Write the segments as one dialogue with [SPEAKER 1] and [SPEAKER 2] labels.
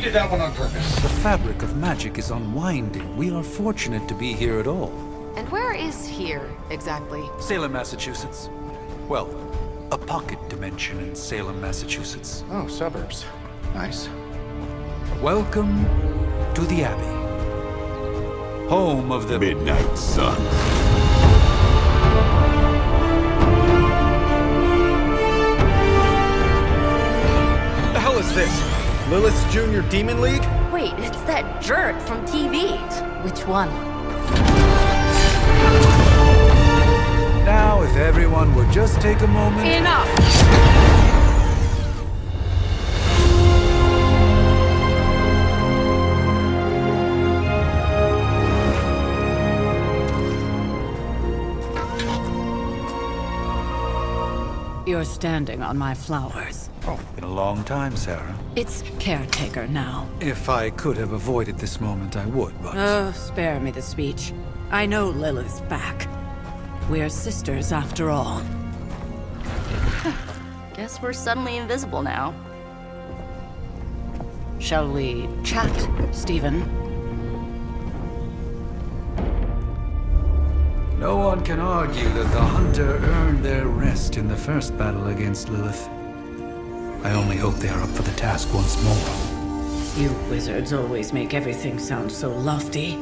[SPEAKER 1] did that one on purpose.
[SPEAKER 2] The fabric of magic is unwinding. We are fortunate to be here at all.
[SPEAKER 3] And where is here, exactly?
[SPEAKER 2] Salem, Massachusetts. Well, a pocket dimension in Salem, Massachusetts.
[SPEAKER 1] Oh, suburbs. Nice.
[SPEAKER 2] Welcome to the Abbey. Home of the
[SPEAKER 4] Midnight Sun.
[SPEAKER 5] The hell is this? Lilith's Junior Demon League?
[SPEAKER 3] Wait, it's that jerk from TV. Which one?
[SPEAKER 2] Now, if everyone would just take a moment...
[SPEAKER 3] Enough!
[SPEAKER 6] You're standing on my flowers.
[SPEAKER 2] Oh, been a long time, Sarah.
[SPEAKER 6] It's caretaker now.
[SPEAKER 2] If I could have avoided this moment, I would, but...
[SPEAKER 6] Oh, spare me the speech. I know Lilith's back. We're sisters after all.
[SPEAKER 3] Guess we're suddenly invisible now. Shall we chat,
[SPEAKER 6] Stephen,
[SPEAKER 2] No one can argue that the Hunter earned their rest in the first battle against Lilith. I only hope they are up for the task once more.
[SPEAKER 6] you wizards always make everything sound so lofty.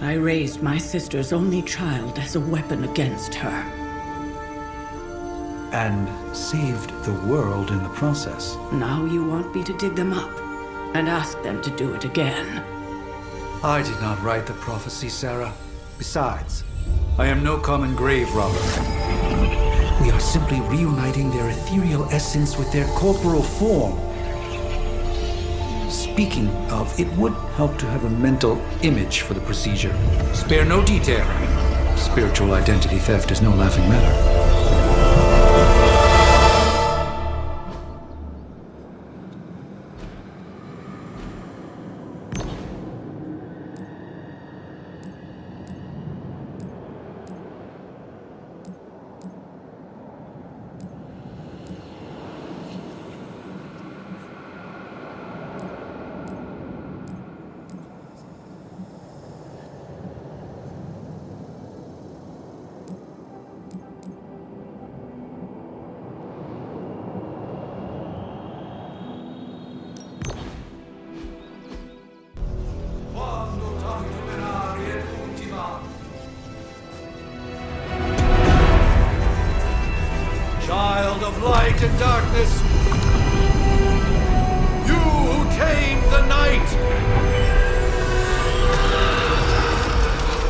[SPEAKER 6] I raised my sister's only child as a weapon against her.
[SPEAKER 2] And saved the world in the process.
[SPEAKER 6] Now you want me to dig them up and ask them to do it again.
[SPEAKER 2] I did not write the prophecy, Sarah. Besides, I am no common grave robber. We are simply reuniting their ethereal essence with their corporal form. Speaking of, it would help to have a mental image for the procedure. Spare no detail. Spiritual identity theft is no laughing matter. Child of light and darkness, you who tame the night,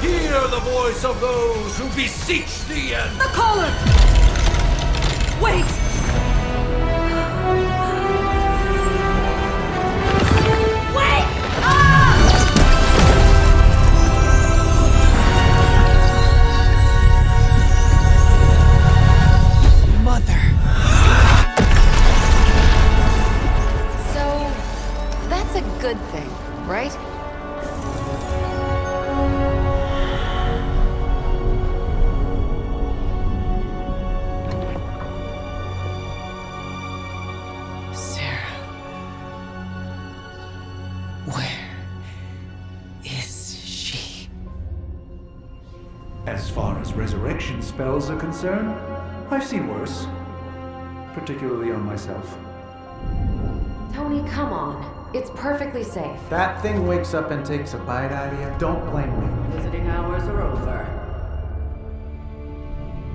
[SPEAKER 2] hear the voice of those who beseech thee and...
[SPEAKER 6] The collar! Wait! Wait! Mother.
[SPEAKER 3] So, that's a good thing, right?
[SPEAKER 6] Sarah. Where is she?
[SPEAKER 2] As far as resurrection spells are concerned, I've seen worse. Particularly on myself.
[SPEAKER 7] Tony, come on. It's perfectly safe.
[SPEAKER 5] That thing wakes up and takes a bite out of you. Don't blame me.
[SPEAKER 6] Visiting hours are over.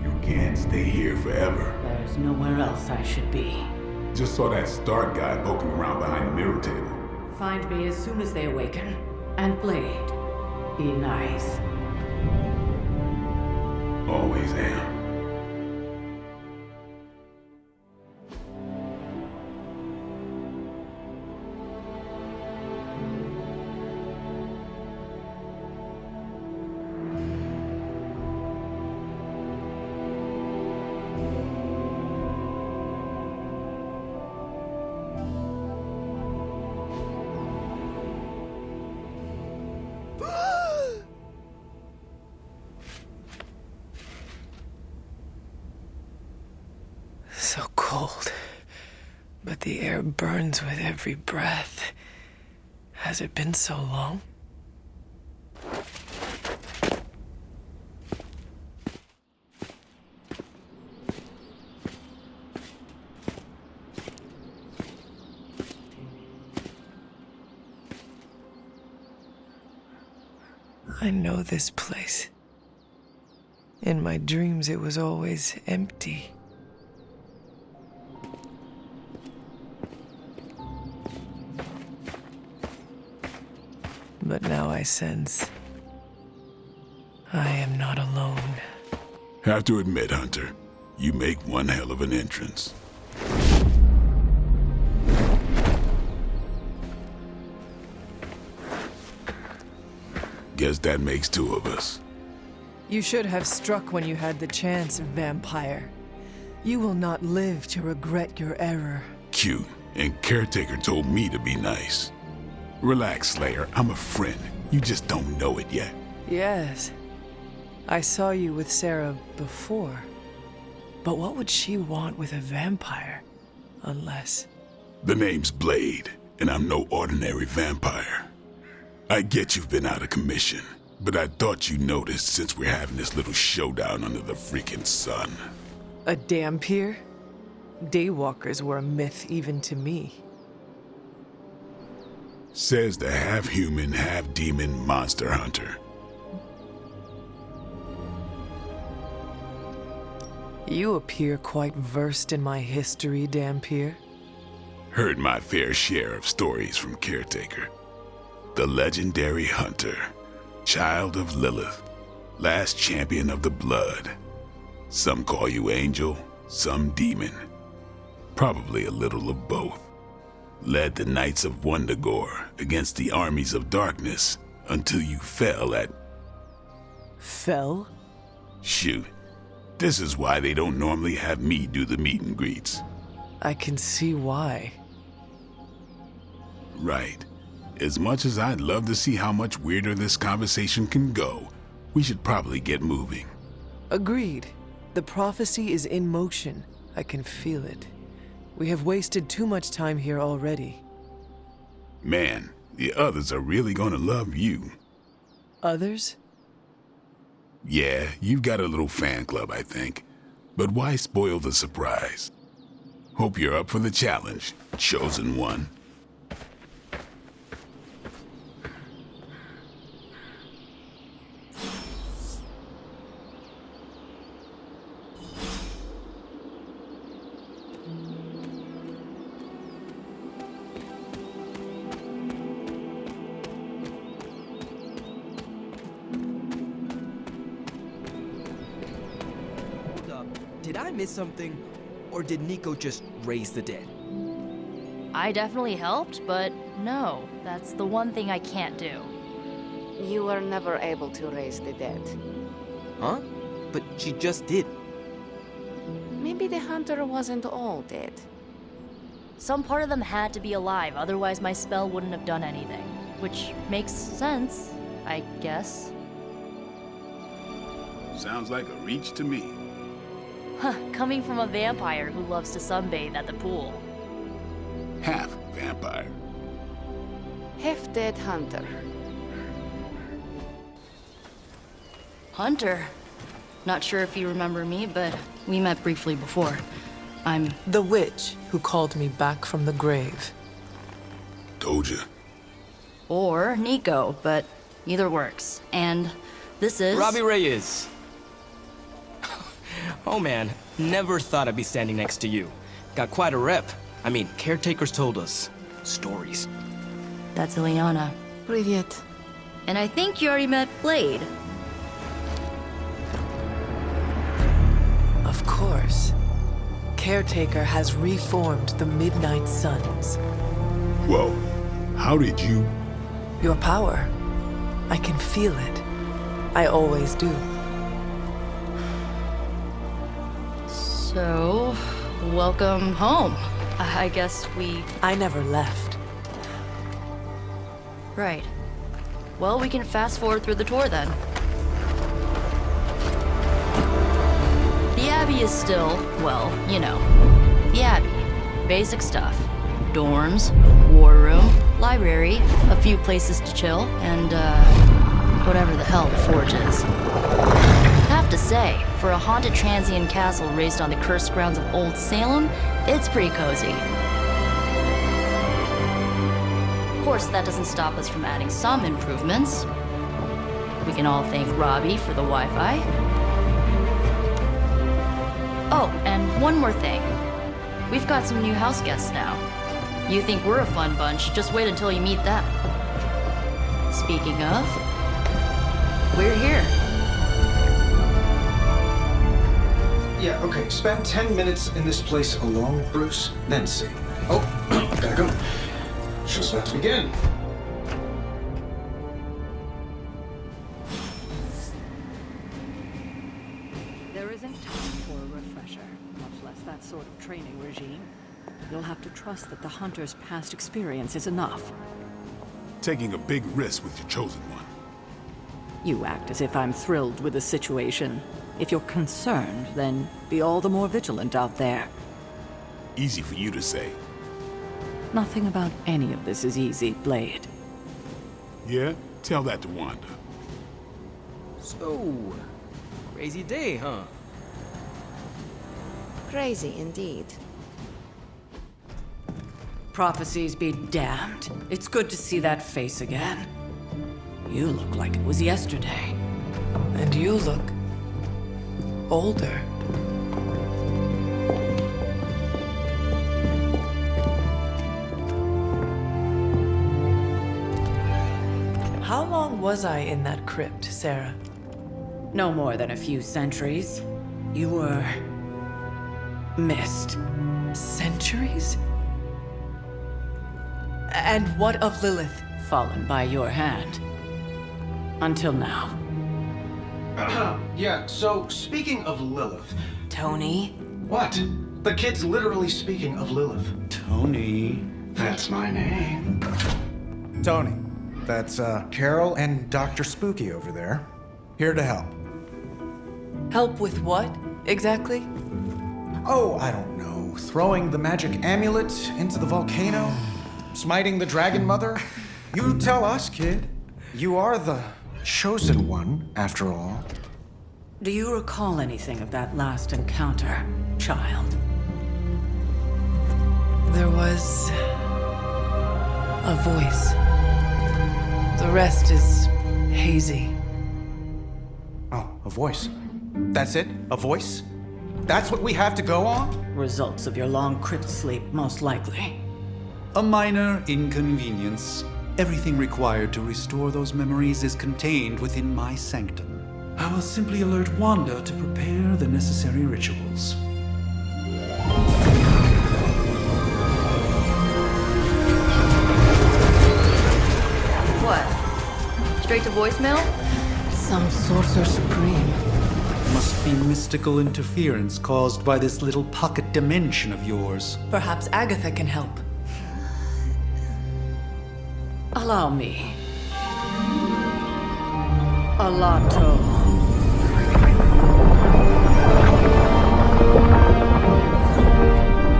[SPEAKER 4] You can't stay here forever.
[SPEAKER 6] There's nowhere else I should be.
[SPEAKER 4] Just saw that Stark guy poking around behind the mirror table.
[SPEAKER 6] Find me as soon as they awaken. And Blade, be nice.
[SPEAKER 4] Always am.
[SPEAKER 6] So cold.
[SPEAKER 8] but the air burns with every breath. Has it been so long? I know this place. In my dreams, it was always empty. But now I sense I am not alone.
[SPEAKER 4] Have to admit, Hunter, you make one hell of an entrance. Guess that makes two of us.
[SPEAKER 8] You should have struck when you had the chance, vampire. You will not live to regret your error.
[SPEAKER 4] Cute, and Caretaker told me to be nice. Relax, Slayer, I'm a friend. You just don't know it yet.
[SPEAKER 8] Yes. I saw you with Sarah before. But what would she want with a vampire? Unless...
[SPEAKER 4] The name's Blade, and I'm no ordinary vampire. I get you've been out of commission, but I thought you noticed since we're having this little showdown under the freaking sun.
[SPEAKER 8] a Dhampir? Daywalkers were a myth even to me.
[SPEAKER 4] Says the half-human, half-demon monster hunter.
[SPEAKER 8] You appear quite versed in my history, Dhampir.
[SPEAKER 4] Heard my fair share of stories from Caretaker. The legendary hunter, child of Lilith, last champion of the blood. Some call you angel, some demon. Probably a little of both. Led the Knights of Wundagore against the armies of darkness until you fell at...
[SPEAKER 8] Fell?
[SPEAKER 4] Shoot. This is why they don't normally have me do the meet and greets.
[SPEAKER 8] I can see why.
[SPEAKER 4] Right. As much as I'd love to see how much weirder this conversation can go, we should probably get moving.
[SPEAKER 8] Agreed. The prophecy is in motion. I can feel it. We have wasted too much time here already.
[SPEAKER 4] Man, the others are really gonna love you.
[SPEAKER 8] Others?
[SPEAKER 4] Yeah, you've got a little fan club, I think. But why spoil the surprise? Hope you're up for the challenge, chosen one.
[SPEAKER 9] Did I miss something, or did Nico just raise the dead?
[SPEAKER 10] I definitely helped, but no, that's the one thing I can't do.
[SPEAKER 3] You were never able to raise the dead.
[SPEAKER 9] Huh? But she just did.
[SPEAKER 3] Maybe the hunter wasn't all dead.
[SPEAKER 10] Some part of them had to be alive, otherwise my spell wouldn't have done anything. Which makes sense, I guess.
[SPEAKER 4] Sounds like a reach to me.
[SPEAKER 10] Huh, coming from a vampire who loves to sunbathe at the pool.
[SPEAKER 4] Half vampire.
[SPEAKER 3] Half-dead hunter.
[SPEAKER 10] Hunter? Not sure if you remember me, but we met briefly before. I'm...
[SPEAKER 8] The witch who called me back from the grave.
[SPEAKER 4] Told ya.
[SPEAKER 10] Or Nico, but either works. And this is...
[SPEAKER 9] Robbie Reyes. Oh man, never thought I'd be standing next to you. Got quite a rep. I mean, caretakers told us stories.
[SPEAKER 10] That's Ileana.
[SPEAKER 3] Привет.
[SPEAKER 10] And I think you already met Blade.
[SPEAKER 8] Of course. Caretaker has reformed the Midnight Suns.
[SPEAKER 4] Whoa, how did you...
[SPEAKER 8] Your power. I can feel it. I always do.
[SPEAKER 10] So, welcome home. I guess we...
[SPEAKER 8] I never left.
[SPEAKER 10] Right. Well, we can fast forward through the tour then. The Abbey is still, well, you know, the Abbey. Basic stuff. dorms, war room, library, a few places to chill, and, whatever the hell the Forge is. Have to say, for a haunted transient castle raised on the cursed grounds of Old Salem, it's pretty cozy. Of course, that doesn't stop us from adding some improvements. We can all thank Robbie for the Wi-Fi. Oh, and one more thing. We've got some new house guests now. You think we're a fun bunch, just wait until you meet them. Speaking of, we're here.
[SPEAKER 1] Yeah, okay. Spend 10 minutes in this place alone, Bruce, then see. Oh, gotta go. Show's about to begin.
[SPEAKER 6] There isn't time for a refresher, much less that sort of training regime. You'll have to trust that the Hunter's past experience is enough.
[SPEAKER 4] Taking a big risk with your chosen one.
[SPEAKER 6] You act as if I'm thrilled with the situation. If you're concerned, then be all the more vigilant out there.
[SPEAKER 4] Easy for you to say.
[SPEAKER 6] Nothing about any of this is easy, Blade.
[SPEAKER 4] Yeah? Tell that to Wanda.
[SPEAKER 9] So, crazy day, huh?
[SPEAKER 3] Crazy indeed.
[SPEAKER 6] Prophecies be damned. It's good to see that face again. You look like it was yesterday.
[SPEAKER 8] And you look older. How long was I in that crypt, Sarah?
[SPEAKER 6] No more than a few centuries. You were missed.
[SPEAKER 8] Centuries? And what of Lilith?
[SPEAKER 6] Fallen by your hand. Until now.
[SPEAKER 1] Yeah, so speaking of Lilith.
[SPEAKER 6] Tony?
[SPEAKER 1] What? The kid's literally speaking of Lilith.
[SPEAKER 2] Tony.
[SPEAKER 1] That's my name.
[SPEAKER 5] Tony, that's Carol and Dr. Spooky over there. Here to help.
[SPEAKER 8] Help with what, exactly?
[SPEAKER 5] Oh, I don't know. Throwing the magic amulet into the volcano? Smiting the Dragon Mother? You tell us, kid. You are the chosen one, after all.
[SPEAKER 6] Do you recall anything of that last encounter, child?
[SPEAKER 8] There was a voice. The rest is hazy.
[SPEAKER 5] Oh, a voice. That's it? A voice? That's what we have to go on?
[SPEAKER 6] Results of your long crypt sleep, most likely.
[SPEAKER 2] A minor inconvenience. Everything required to restore those memories is contained within my sanctum. I will simply alert Wanda to prepare the necessary rituals.
[SPEAKER 10] What? Straight to voicemail?
[SPEAKER 6] Some Sorcerer Supreme.
[SPEAKER 2] Must be mystical interference caused by this little pocket dimension of yours.
[SPEAKER 8] Perhaps Agatha can help.
[SPEAKER 6] Allow me. Alato.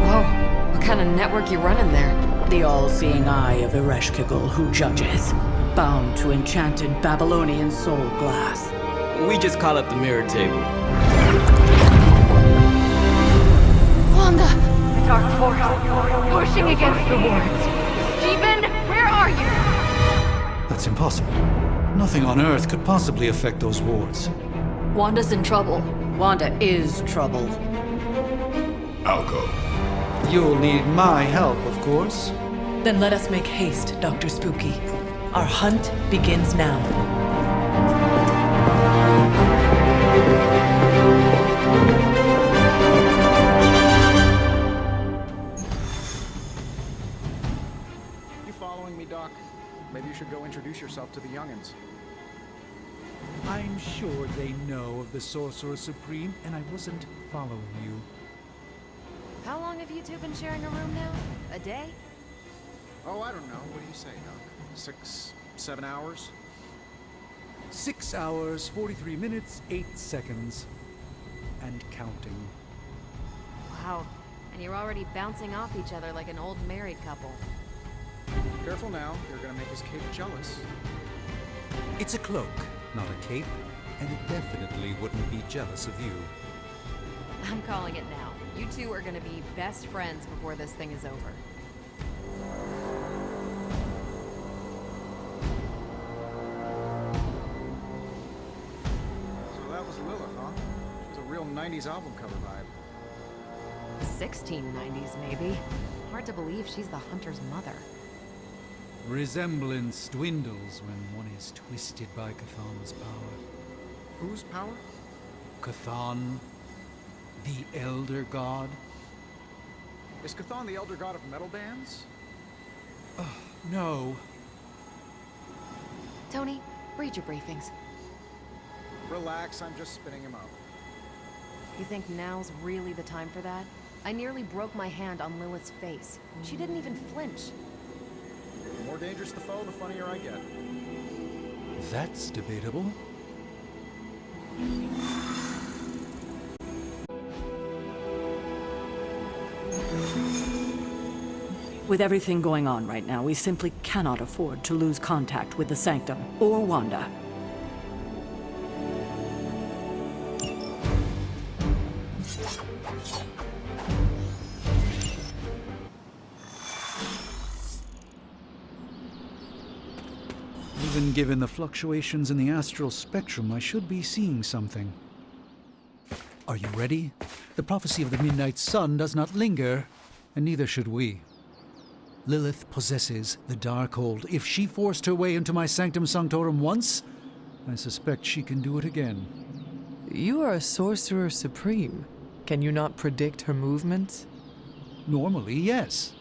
[SPEAKER 3] Whoa, what kind of network you running there?
[SPEAKER 6] The all-seeing eye of Ereshkigal who judges, bound to enchanted Babylonian soul glass.
[SPEAKER 9] We just call it the mirror table.
[SPEAKER 3] Wanda! Dark force, pushing against the wards. Stephen, where are you?
[SPEAKER 2] That's impossible. Nothing on Earth could possibly affect those wards.
[SPEAKER 10] Wanda's in trouble.
[SPEAKER 6] Wanda is trouble.
[SPEAKER 4] I'll go.
[SPEAKER 2] You'll need my help, of course.
[SPEAKER 8] Then let us make haste, Dr. Spooky. Our hunt begins now.
[SPEAKER 1] You following me, Doc? Maybe you should go introduce yourself to the youngins.
[SPEAKER 2] I'm sure they know of the Sorcerer Supreme, and I wasn't following you.
[SPEAKER 3] How long have you two been sharing a room now? A day?
[SPEAKER 1] Oh, I don't know. What do you say, Doc? 6, 7 hours?
[SPEAKER 2] 6 hours, 43 minutes, 8 seconds. And counting.
[SPEAKER 3] Wow.
[SPEAKER 7] And you're already bouncing off each other like an old married couple.
[SPEAKER 5] Careful now, you're gonna make his cape jealous.
[SPEAKER 2] It's a cloak, not a cape, and it definitely wouldn't be jealous of you.
[SPEAKER 7] I'm calling it now. You two are gonna be best friends before this thing is over.
[SPEAKER 5] So that was Lilith, huh? It's a real 90s album cover vibe.
[SPEAKER 7] 1690s, maybe. Hard to believe she's the Hunter's mother.
[SPEAKER 2] Resemblance dwindles when one is twisted by Cathan's power.
[SPEAKER 5] Whose power?
[SPEAKER 2] Cathan, the Elder God.
[SPEAKER 5] Is Cathan the elder god of metal bands?
[SPEAKER 2] No.
[SPEAKER 7] Tony, read your briefings.
[SPEAKER 5] Relax, I'm just spinning him up.
[SPEAKER 7] You think now's really the time for that? I nearly broke my hand on Lilith's face. She didn't even flinch.
[SPEAKER 5] The more dangerous the foe, the funnier I get.
[SPEAKER 2] That's debatable.
[SPEAKER 6] With everything going on right now, we simply cannot afford to lose contact with the Sanctum or Wanda.
[SPEAKER 2] Even given the fluctuations in the astral spectrum, I should be seeing something. Are you ready? The prophecy of the Midnight Sun does not linger, and neither should we. Lilith possesses the Darkhold. If she forced her way into my Sanctum Sanctorum once, I suspect she can do it again.
[SPEAKER 8] You are a sorcerer supreme. Can you not predict her movements?
[SPEAKER 2] Normally, yes.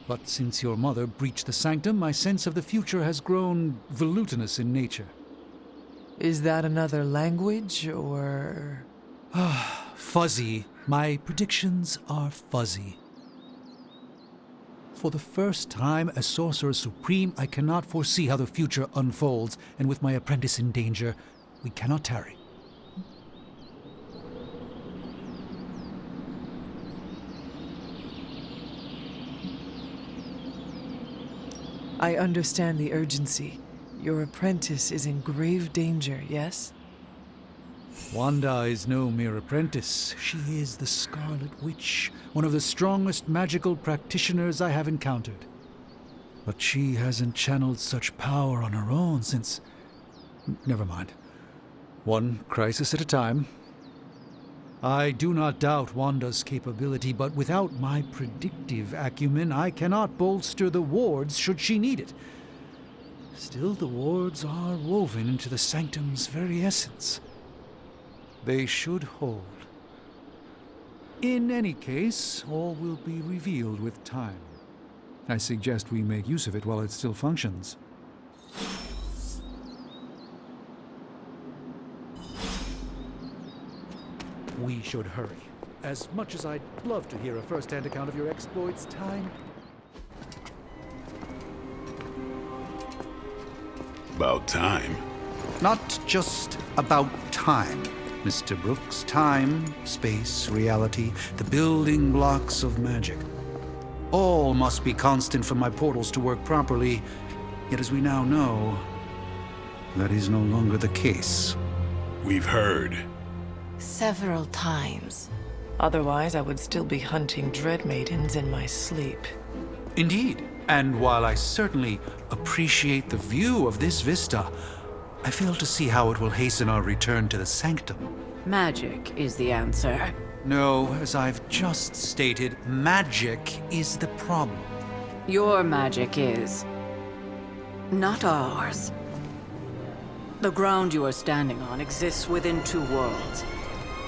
[SPEAKER 2] But since your mother breached the Sanctum, my sense of the future has grown volutinous in nature.
[SPEAKER 8] Is that another language, or...?
[SPEAKER 2] Fuzzy. My predictions are fuzzy. For the first time as Sorcerer Supreme, I cannot foresee how the future unfolds, and with my apprentice in danger, we cannot tarry.
[SPEAKER 8] I understand the urgency. Your apprentice is in grave danger, yes?
[SPEAKER 2] Wanda is no mere apprentice. She is the Scarlet Witch, one of the strongest magical practitioners I have encountered. But she hasn't channeled such power on her own since... Never mind. One crisis at a time. I do not doubt Wanda's capability, but without my predictive acumen, I cannot bolster the wards should she need it. Still, the wards are woven into the Sanctum's very essence. They should hold. In any case, all will be revealed with time. I suggest we make use of it while it still functions. We should hurry. As much as I'd love to hear a first-hand account of your exploits, time...
[SPEAKER 4] About time.
[SPEAKER 2] Not just about time, Mr. Brooks. Time, space, reality, the building blocks of magic. All must be constant for my portals to work properly, yet as we now know, that is no longer the case.
[SPEAKER 4] We've heard.
[SPEAKER 10] Several times.
[SPEAKER 8] Otherwise, I would still be hunting Dread Maidens in my sleep.
[SPEAKER 2] Indeed. And while I certainly appreciate the view of this vista, I fail to see how it will hasten our return to the Sanctum.
[SPEAKER 6] Magic is the answer.
[SPEAKER 2] No, as I've just stated, magic is the problem.
[SPEAKER 6] Your magic is... not ours. The ground you are standing on exists within two worlds.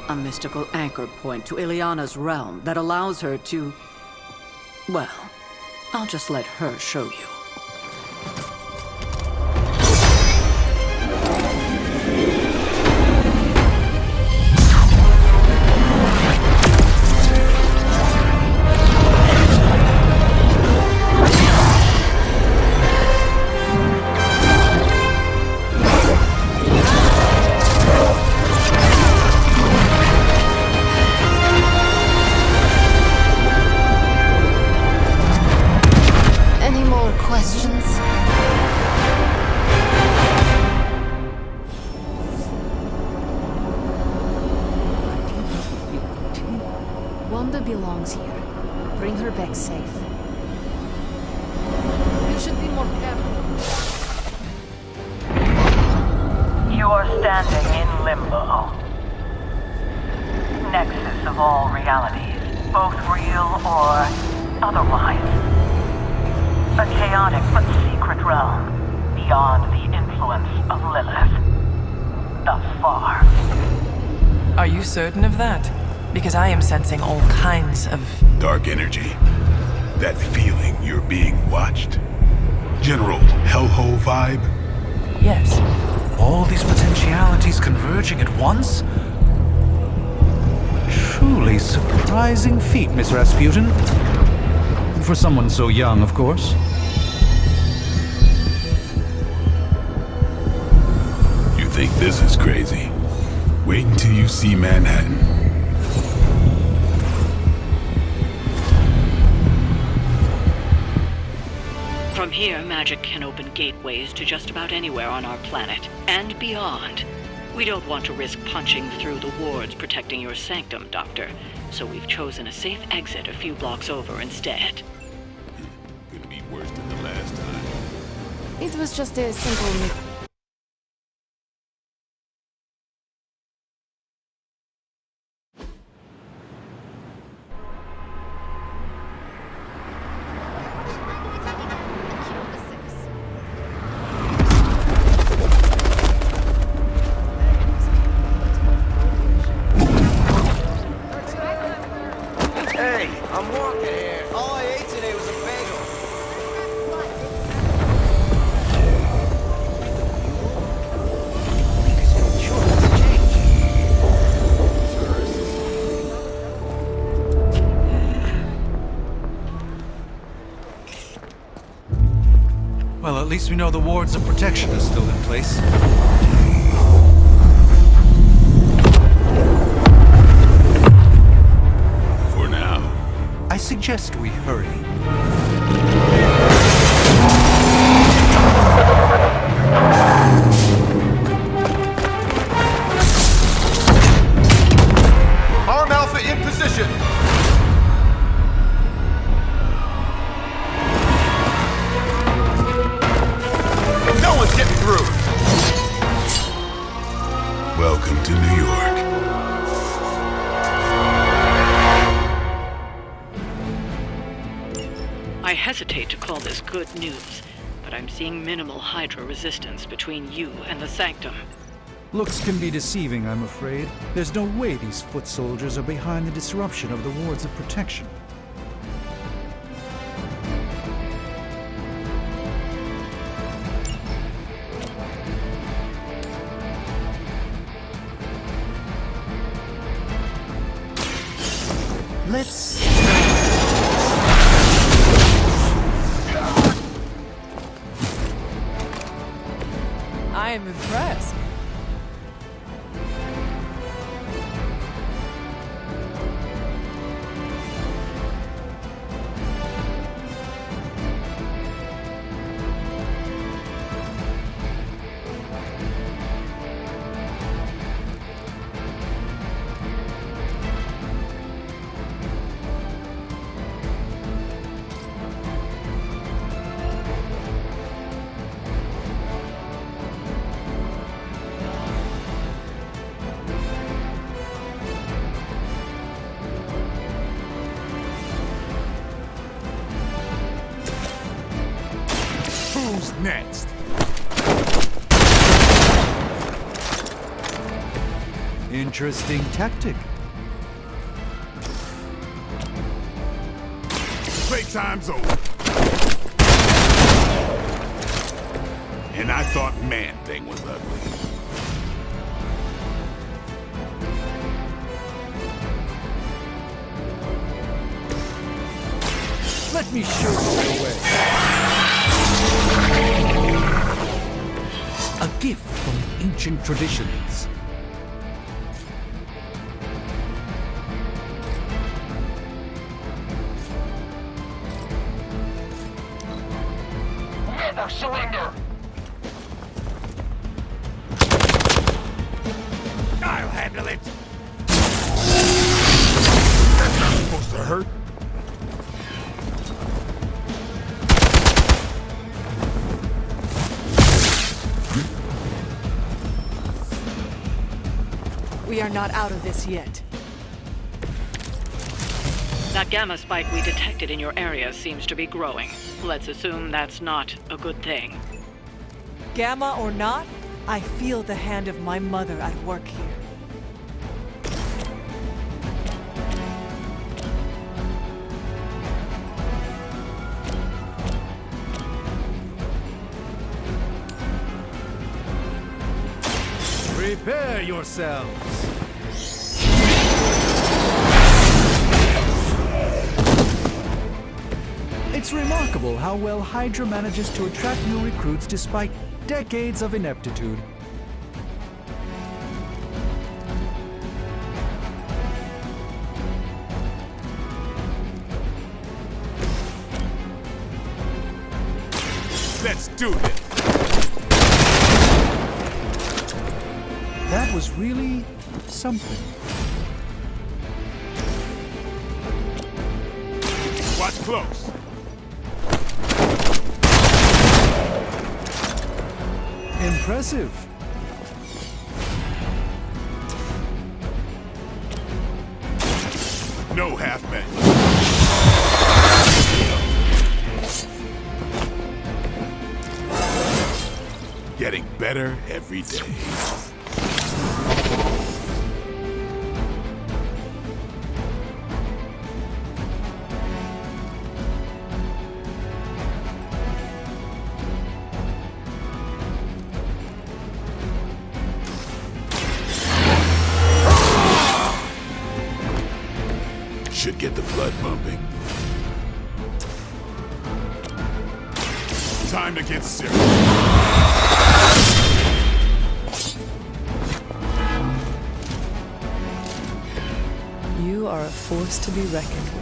[SPEAKER 6] A mystical anchor point to Ileana's realm that allows her to... well, I'll just let her show you.
[SPEAKER 7] Wanda belongs here. Bring her back safe. You should be more careful.
[SPEAKER 11] You are standing in limbo. Nexus of all realities, both real or otherwise. A chaotic but secret realm beyond the influence of Lilith. Thus far.
[SPEAKER 8] Are you certain of that? Because I am sensing all kinds of...
[SPEAKER 4] Dark energy. That feeling you're being watched. General hellhole vibe.
[SPEAKER 8] Yes.
[SPEAKER 2] All these potentialities converging at once? Truly surprising feat, Miss Rasputin. For someone so young, of course.
[SPEAKER 4] You think this is crazy? Wait until you see Manhattan.
[SPEAKER 6] From here, magic can open gateways to just about anywhere on our planet, and beyond. We don't want to risk punching through the wards protecting your sanctum, Doctor, so we've chosen a safe exit a few blocks over instead.
[SPEAKER 4] Could be worse than the last time.
[SPEAKER 7] It was just a simple...
[SPEAKER 12] Hey, I'm walking here. All I ate today was a bagel.
[SPEAKER 2] Well, at least we know the wards of protection are still in place.
[SPEAKER 4] For now.
[SPEAKER 2] I suggest we hurry.
[SPEAKER 12] Arm Alpha in position. No one's getting through.
[SPEAKER 4] Welcome to New York.
[SPEAKER 6] I hesitate to call this good news, but I'm seeing minimal Hydra resistance between you and the Sanctum.
[SPEAKER 2] Looks can be deceiving, I'm afraid. There's no way these foot soldiers are behind the disruption of the wards of protection. Let's...
[SPEAKER 8] I am impressed.
[SPEAKER 4] Who's next?
[SPEAKER 2] Interesting tactic.
[SPEAKER 4] Playtime's over. And I thought Man-Thing was ugly.
[SPEAKER 2] Let me show you the way. A gift from ancient traditions.
[SPEAKER 12] Never surrender.
[SPEAKER 4] I'll handle it.
[SPEAKER 13] hurt?
[SPEAKER 8] We are not out of this yet.
[SPEAKER 6] That gamma spike we detected in your area seems to be growing. Let's assume that's not a good thing.
[SPEAKER 8] Gamma or not, I feel the hand of my mother at work here.
[SPEAKER 2] Prepare yourselves! It's remarkable how well Hydra manages to attract new recruits despite decades of ineptitude.
[SPEAKER 4] Let's do this!
[SPEAKER 2] That was really something.
[SPEAKER 4] Watch close.
[SPEAKER 2] Impressive.
[SPEAKER 4] No half-men. Getting better every day. Should get the blood pumping. Time to get serious.
[SPEAKER 8] You are a force to be reckoned with.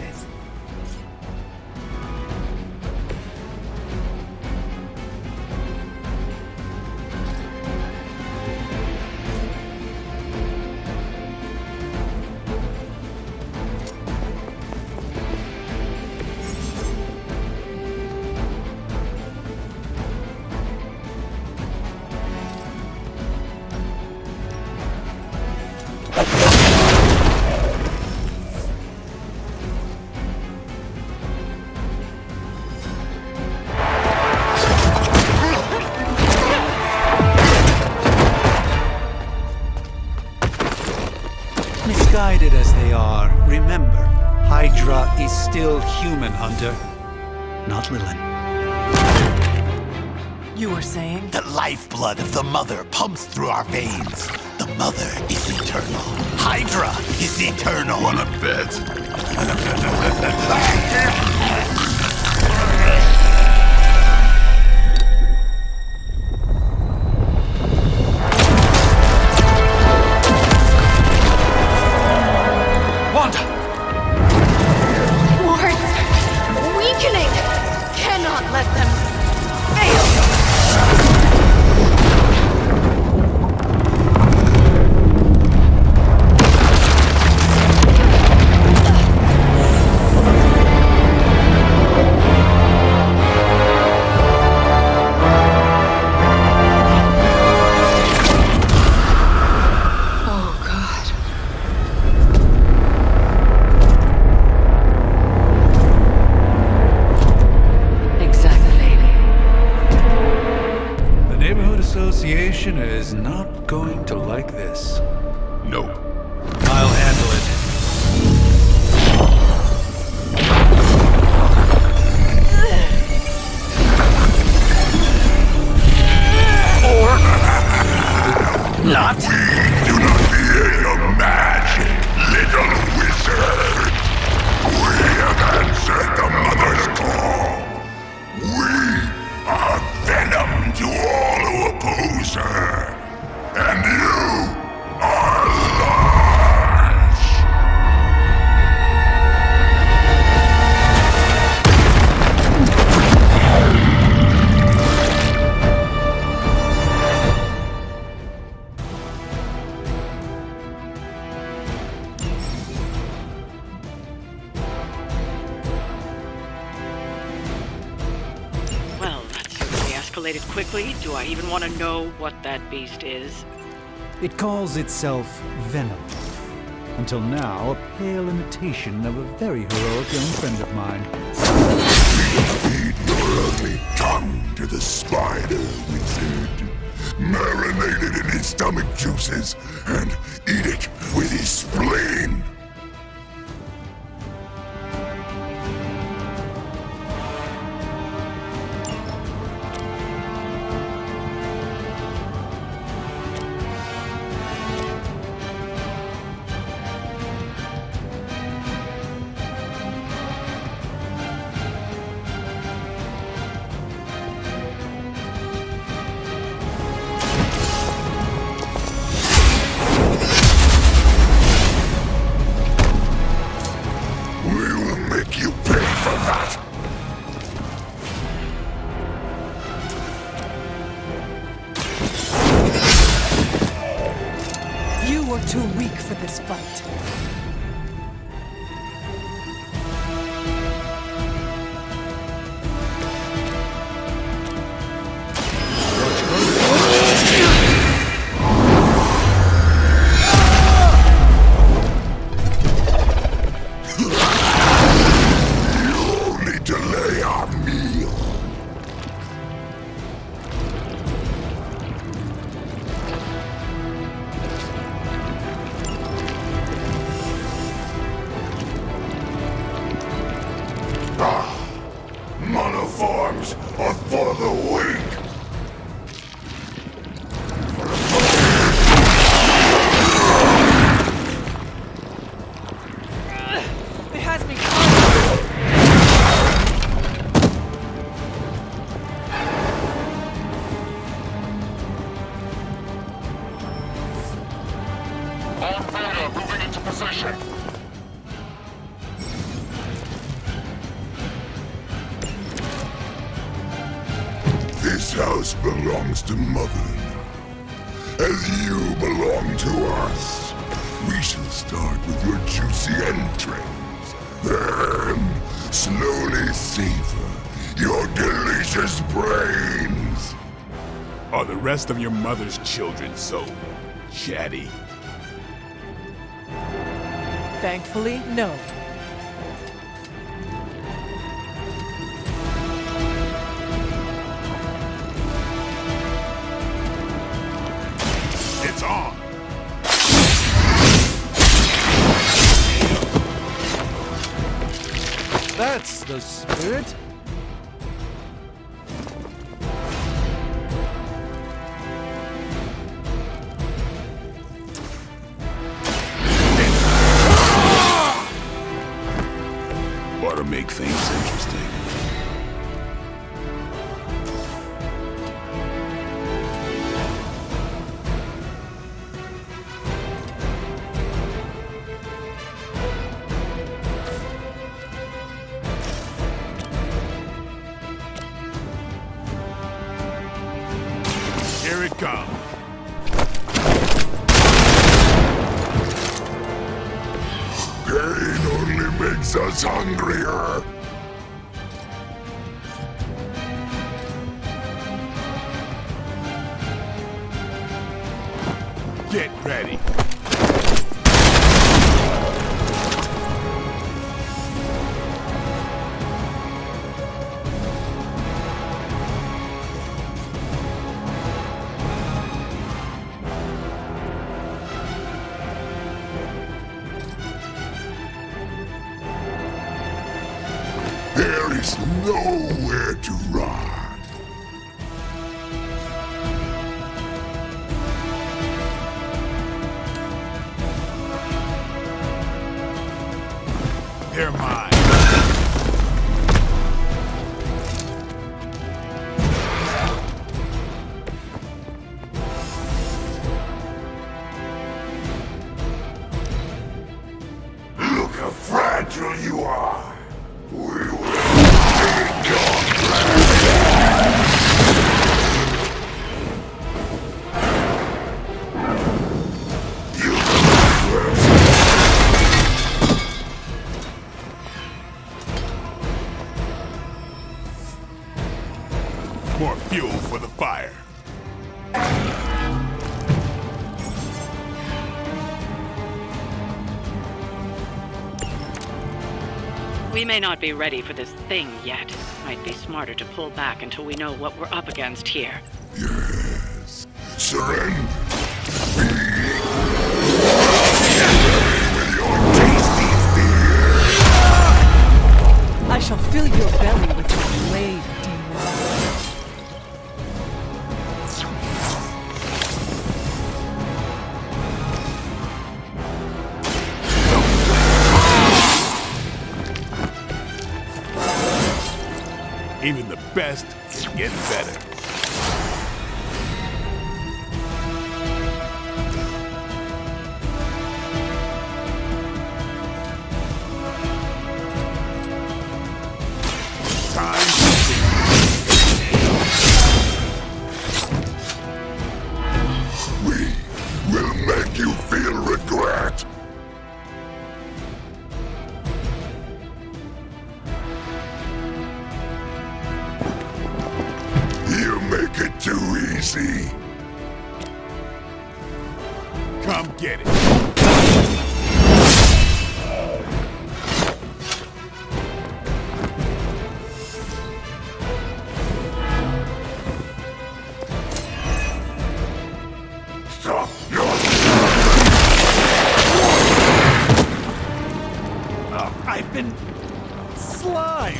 [SPEAKER 2] Misguided as they are, remember, Hydra is still human, Hunter. Not Lilin.
[SPEAKER 8] You were saying?
[SPEAKER 14] The lifeblood of the Mother pumps through our veins. The Mother is eternal. Hydra is eternal.
[SPEAKER 4] Wanna bet?
[SPEAKER 2] Association is not going to like this.
[SPEAKER 4] Nope.
[SPEAKER 2] I'll handle it.
[SPEAKER 14] Or not.
[SPEAKER 4] We do not fear your magic, little wizard. We have answered the Mother's call. We are venom to all who oppose her.
[SPEAKER 6] isolate it quickly? Do I even want to know what that beast is?
[SPEAKER 2] It calls itself Venom. Until now, a pale imitation of a very heroic young friend of mine.
[SPEAKER 4] Feed your ugly tongue to the spider wizard. Marinate it in his stomach juices and eat it with his spleen.
[SPEAKER 8] You are too weak for this fight.
[SPEAKER 4] Monoforms are for the weak.
[SPEAKER 8] It has me
[SPEAKER 4] All Beta moving into position. This house belongs to Mother now, as you belong to us. We shall start with your juicy entrails, then slowly savor your delicious brains. Are the rest of your mother's children so chatty?
[SPEAKER 8] Thankfully, no.
[SPEAKER 4] It's on!
[SPEAKER 2] That's the spirit.
[SPEAKER 4] Ought to make things interesting. Here it comes. Pain only makes us hungrier. Get ready. There is nowhere to run. They're mine. Look how fragile you are. We will take your More fuel for fire.
[SPEAKER 6] We may not be ready for this thing yet. Might be smarter to pull back until we know what we're up against here.
[SPEAKER 4] Yes. Surrender.
[SPEAKER 8] I shall fill your belly with my blade, demon.
[SPEAKER 4] Even the best can get better.
[SPEAKER 14] Will make you feel regret. You make it too easy.
[SPEAKER 4] Come get it.
[SPEAKER 14] Stop your...
[SPEAKER 4] Oh, I've been slimed.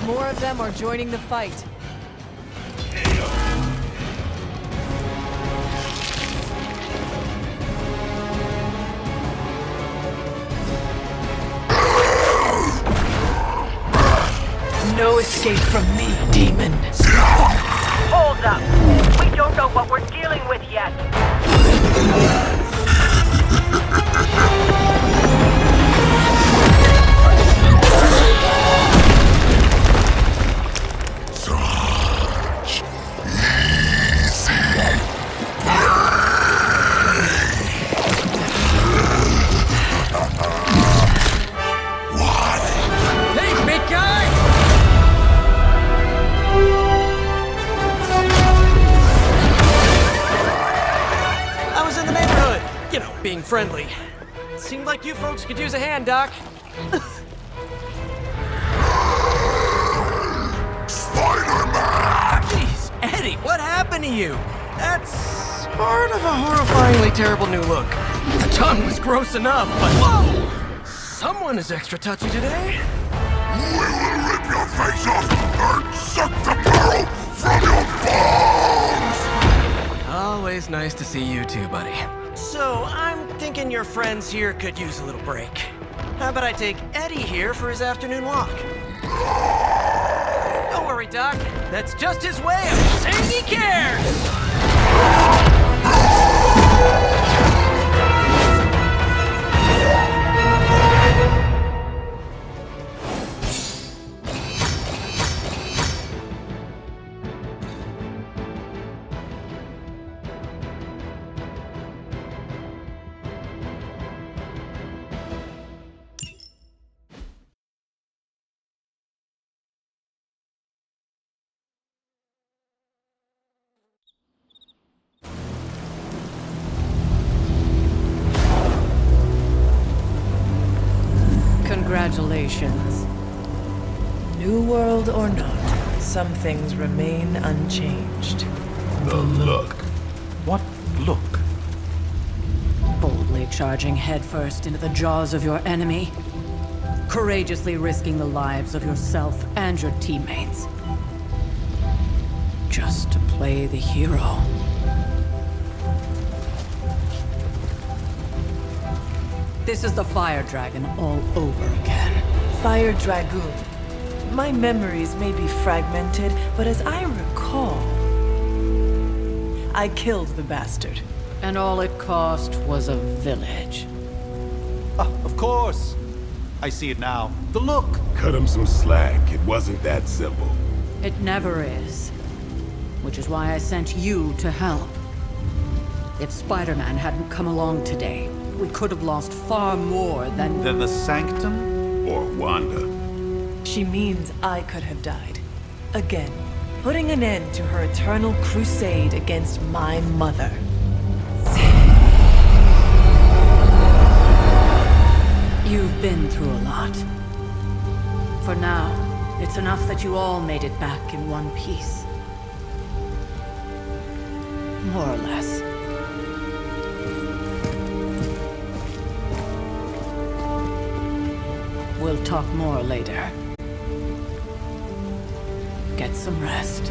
[SPEAKER 8] More of them are joining the fight. No escape from me, demon.
[SPEAKER 11] Hold up. We don't know what we're dealing with yet.
[SPEAKER 14] Such easy What?
[SPEAKER 9] Hey, big guy! I was in the neighborhood. You know, being friendly. Seemed like you folks could use a hand, Doc.
[SPEAKER 14] Spider-Man!
[SPEAKER 9] Jeez, Eddie, what happened to you? That's sort of a horrifyingly terrible new look. The tongue was gross enough, but whoa! Someone is extra touchy today.
[SPEAKER 14] We will rip your face off and suck the marrow from your bones!
[SPEAKER 9] Always nice to see you too, buddy. So, I'm thinking your friends here could use a little break. How about I take Eddie here for his afternoon walk? Don't worry, Doc. That's just his way of saying he cares!
[SPEAKER 6] Congratulations.
[SPEAKER 8] New world or not, some things remain unchanged.
[SPEAKER 4] The look.
[SPEAKER 2] What look?
[SPEAKER 6] Boldly charging headfirst into the jaws of your enemy. Courageously risking the lives of yourself and your teammates. Just to play the hero. This is the Fire Dragon all over again.
[SPEAKER 8] Fire Dragoon. My memories may be fragmented, but as I recall, I killed the bastard.
[SPEAKER 6] And all it cost was a village.
[SPEAKER 2] Of course. I see it now. The look.
[SPEAKER 4] Cut him some slack. It wasn't that simple.
[SPEAKER 6] It never is. Which is why I sent you to help. If Spider-Man hadn't come along today, we could have lost far more than...
[SPEAKER 2] Then the Sanctum?
[SPEAKER 4] Or Wanda.
[SPEAKER 8] She means I could have died. Again, putting an end to her eternal crusade against my mother.
[SPEAKER 6] You've been through a lot. For now, it's enough that you all made it back in one piece. More or less. We'll talk more later. Get some rest.